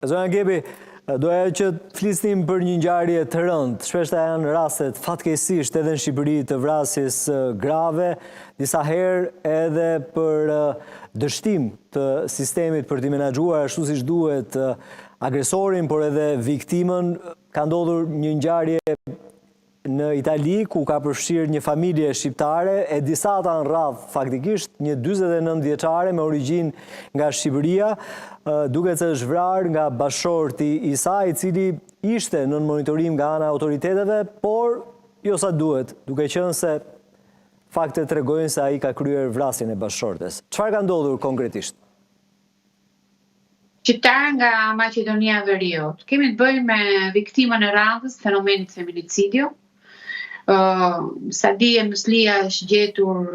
Zonja Gepi, doja që të flisnim për një ngjarje të rëndë. Shpeshta janë rastet fatkeqësisht edhe në Shqipëri të vrasjes grave, disa herë edhe për dështim të sistemit për t'i menaxhuar ashtu siç duhet agresorin, por edhe viktimën. Ka ndodhur një ngjarje në Itali, ku ka përfshirë një familje shqiptare, e disa ta në radh faktikisht një 49 vjeçare me origjinë nga Shqipëria, duket se është vrarë nga bashorti i saj, i cili ishte në monitorim nga ana e autoriteteve, por jo sa duhet, duke qenë se faktet tregojnë se ai ka kryer vrasjen e bashortes. Çfarë ka ndodhur konkretisht? Shqiptar nga Maqedonia e Veriut. Kemi të bëjmë me viktimën e radhës, fenomenit feminicidio. Sadia Muslia është gjetur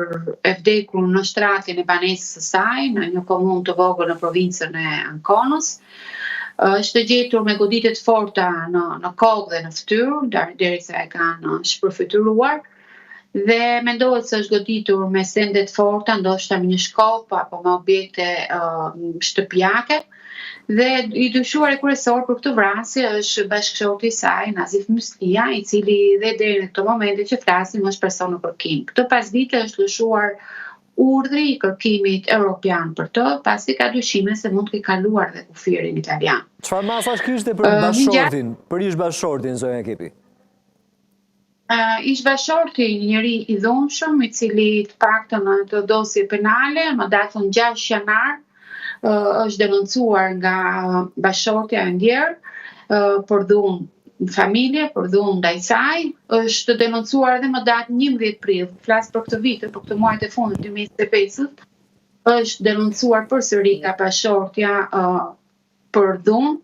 e vdekur në shtratin e banesës së saj, në një komunë të vogël në provincën e Ankonës. Është gjetur me goditje të forta në kokë dhe në fytyrë, derisa e kanë shpërfytyruar. Dhe mendohet se është goditur me sende të forta, ndoshta me një shkop apo me objekte shtëpiake. Dhe i dyshuari kryesor për këtë vrasje është bashkëshorti i saj, Nazif Muslia, i cili dhe deri në këtë moment që flasim është person në kërkim. Këtë pasdite është lëshuar urdhri i kërkimit evropian për të, pasi ka dyshime se mund të ketë kaluar dhe kufirin italian. Çfarë masash kishte për bashkëshortin, për ish bashkëshortin, zonja Gepi? Ish bashkëshorti një njeri i dhunshëm, i cili të paktën në të dosje penale, më datën 6 janar, është denoncuar nga bashkëshortja e ndjerë për dhunë familje, për dhunë ndaj saj, është denoncuar edhe më datë 11 prill, flas për këtë vit, për këtë muaj të fundit 2025, është denoncuar përsëri nga bashkëshortja për dhunë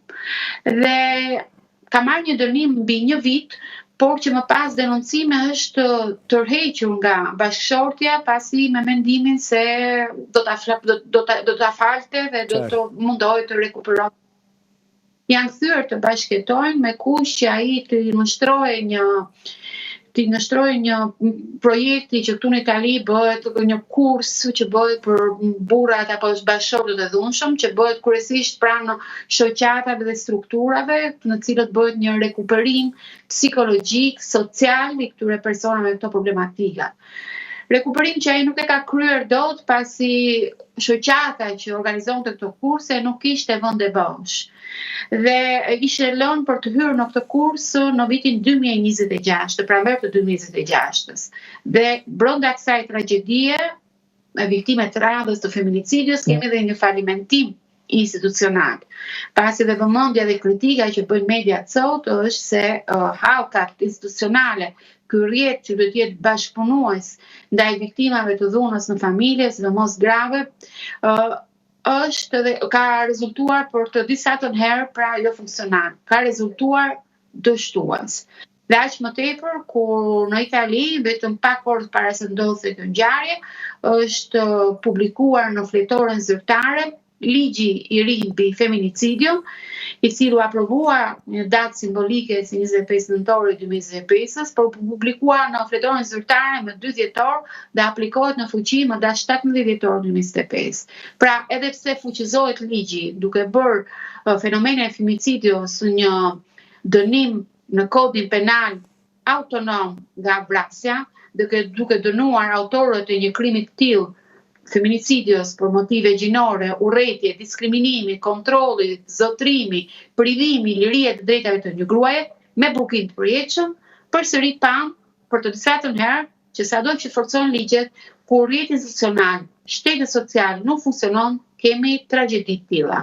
dhe ka marrë një dënim mbi një vit, por që më pas denoncime është tërhequr nga bashkëshortja pasi me mendimin se do ta falte dhe do të mundohej të rekuperohet. Janë kthyer të bashkëtojnë me kush që ai të nështrojë një projekti që këtu në Itali bëhet një kurs që bëhet për burrat apo bashkëshortët e dhunshëm, që bëhet kryesisht pranë shoqatave dhe strukturave, në cilët bëhet një rekuperim psikologjik, social i këtyre personave me këto problematika. Rekuperim që ai nuk e ka kryer dot pasi shoqata që organizonte këto kurse nuk kishte vend e bosh. Dhe ishte lënë për të hyrë në këtë kurs në vitin 2026, pranver të 2026. Dhe brenda kësaj tragjedie, viktime të radhës të feminicidios, kemi edhe një falimentim institucional. Pasi dhe vëmendja dhe kritika që bëjnë media sot është se hallkat institucionale, ky rrjet që duhet të jetë bashkëpunues ndaj viktimave të dhunës në familje, sidomos grave, është dhe ka rezultuar për të disa të herë pra jo funksional, ka rezultuar dështues. Dhe aq më tepër kur në Itali, vetëm pak orë para se ndodhte kjo ngjarje, është publikuar në fletoren zyrtare ligji i ri mbi feminicidio, i cili u aprovua një datë simbolike si 25 nëntori 2025, por publikuar në fletoren zyrtare më 2 dhjetor dhe aplikohet në fuqi më datë 17 dhjetor 2025. Pra, edhe pse fuqizohet ligji duke bërë fenomenin e feminicidios një dënim në kodin penal autonom nga vrasja, duke dënuar autorët e një krimi të tillë feminicidios për motive gjinore, urrëtie, diskriminimi, kontrolli, zotrimi, privimi, liria të drejtave të një gruaje, me bukim të përjetshëm, përsëri pam për të disa të herë që sado që forcojnë ligjet, kur rrjeti institucional, shteti social nuk funksionon, kemi tragjedi të tilla.